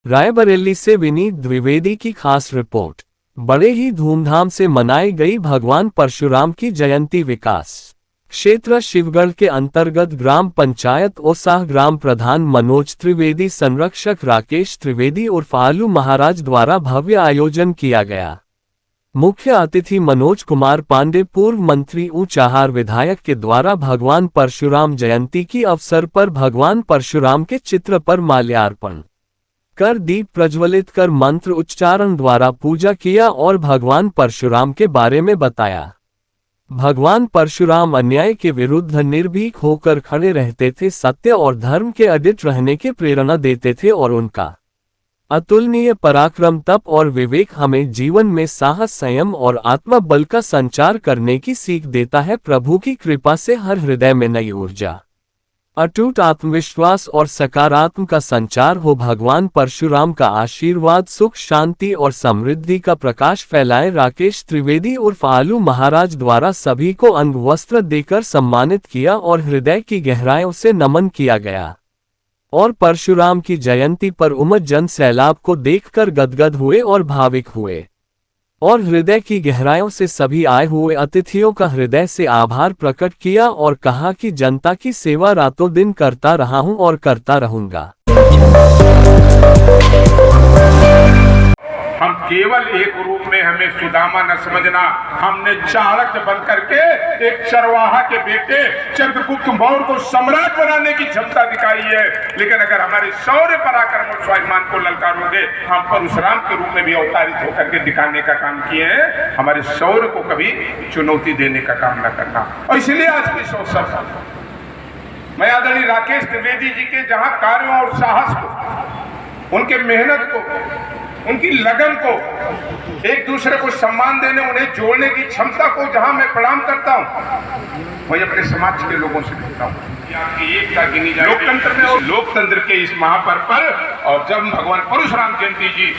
रायबरेली से विनीत द्विवेदी की खास रिपोर्ट। बड़े ही धूमधाम से मनाई गई भगवान परशुराम की जयंती। विकास क्षेत्र शिवगढ़ के अंतर्गत ग्राम पंचायत ओसाह ग्राम प्रधान मनोज त्रिवेदी, संरक्षक राकेश त्रिवेदी उर्फ आलू महाराज द्वारा भव्य आयोजन किया गया। मुख्य अतिथि मनोज कुमार पांडे, पूर्व मंत्री ऊंचाहार विधायक के द्वारा भगवान परशुराम जयंती की अवसर पर भगवान परशुराम के चित्र पर माल्यार्पण कर दीप प्रज्वलित कर मंत्र उच्चारण द्वारा पूजा किया और भगवान परशुराम के बारे में बताया। भगवान परशुराम अन्याय के विरुद्ध निर्भीक होकर खड़े रहते थे, सत्य और धर्म के अडिट रहने की प्रेरणा देते थे और उनका अतुलनीय पराक्रम, तप और विवेक हमें जीवन में साहस, संयम और आत्मबल का संचार करने की सीख देता है। प्रभु की कृपा से हर हृदय में नई ऊर्जा, अटूट आत्मविश्वास और सकारात्मक का संचार हो। भगवान परशुराम का आशीर्वाद सुख, शांति और समृद्धि का प्रकाश फैलाए। राकेश त्रिवेदी उर्फ आलू महाराज द्वारा सभी को अंगवस्त्र देकर सम्मानित किया और हृदय की गहराइयों से नमन किया गया और परशुराम की जयंती पर उमड़ जन सैलाब को देखकर गदगद हुए और भाविक हुए और हृदय की गहराइयों से सभी आए हुए अतिथियों का हृदय से आभार प्रकट किया और कहा कि जनता की सेवा रातों दिन करता रहा हूं और करता रहूंगा। हम केवल एक रूप में हमें सुदामा न समझना। हमने चाणक्य बन करके एक चरवाहा के बेटे चंद्रगुप्त मौर्य को सम्राट बनाने की क्षमता दिखाई है। लेकिन अगर हमारे शौर्य, पराक्रम और स्वाभिमान को ललकारोगे, हम परशुराम के रूप में भी अवतारित होकर के दिखाने का काम किए हैं। हमारे शौर्य को कभी चुनौती देने का काम न करना। और इसलिए आज के इस अवसर पर मैं आदरणीय राकेश त्रिवेदी जी के जहां कार्यों और साहस को, उनके मेहनत को, उनकी लगन को, एक दूसरे को सम्मान देने, उन्हें जोड़ने की क्षमता को जहां मैं प्रणाम करता हूं, वही अपने समाज के लोगों से कहता हूं। आपकी एकता गिनी जाए लोकतंत्र में और लोकतंत्र के इस महापर्व पर, और जब भगवान परशुराम जयंती जी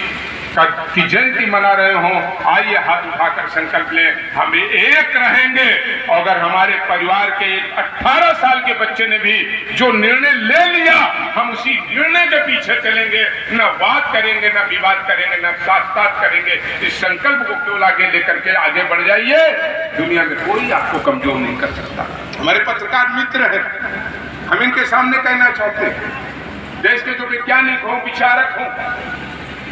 की जयंती मना रहे हों, आइए हाथ उठाकर संकल्प लें, हम एक रहेंगे। अगर हमारे परिवार के 18 साल के बच्चे ने भी जो निर्णय ले लिया, हम उसी निर्णय के पीछे चलेंगे। न वाद करेंगे, न विवाद करेंगे, न साथ करेंगे। इस संकल्प को केवल आगे लेकर के आगे बढ़ जाइए। दुनिया में कोई आपको कमजोर नहीं कर सकता। हमारे पत्रकार मित्र हैं, हम इनके सामने कहना चाहते हैं, देश के जो वैज्ञानिक हो, विचारक हो,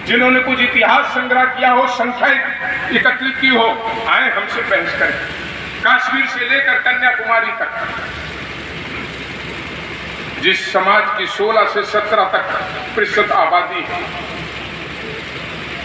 जिन्होंने कुछ इतिहास संग्रह किया हो, संख्या एकत्रित की हो, आए हमसे बहस करें। कश्मीर से लेकर कन्याकुमारी तक जिस समाज की 16 से 17 तक प्रतिशत आबादी है,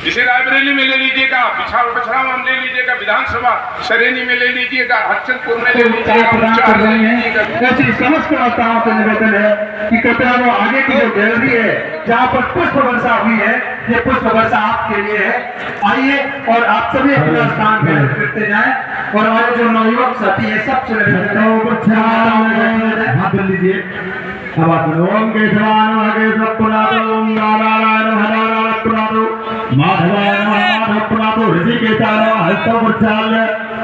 जिसे रायबरेली में ले लीजिएगा, पिछड़ा में ले लीजिएगा, विधानसभा सरेनी में ले लीजिएगा, हरचंदपुर में ले लीजिएगा। ऐसी समस्त माताओं से निवेदन है कि कृपया वो आगे की जो गैलरी है जहाँ पर पुष्प वर्षा हुई है, ये पुष्प वर्षा आपके लिए है। आइए और आप सभी अपना स्थान ग्रहण करते जाएं। और हमारे जो नवयुवक साथी है, सब चले हाथ धर लीजिए। ओम केशवाय नमः, केशव पुनातो, ओम नारायण हराराय पुनातो, माधवाय नमः, माधव पुनातो, ऋषिकेशाय नमः, हस्तौ वृक्षाय,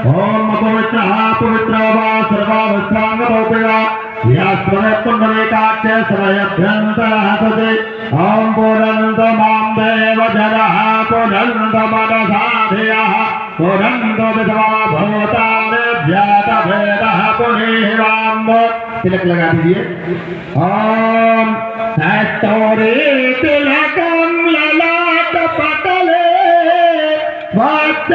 ओम अपवित्रः पवित्रो वा सर्वावस्थांगतोपया यास्त्वय पुण्डरीकाक्ष समयभ्यन्तरः सदे। ओम पूर्णन्त मां देव जनः, पूर्णन्त मनसाधयः, पूर्णन्त विधवा भवतारेभ्यः भेदः पुनीवाम्ब। तिलक लगा दीजिए। ओम तत्तोरे तिलकं ललाट पटले वत्स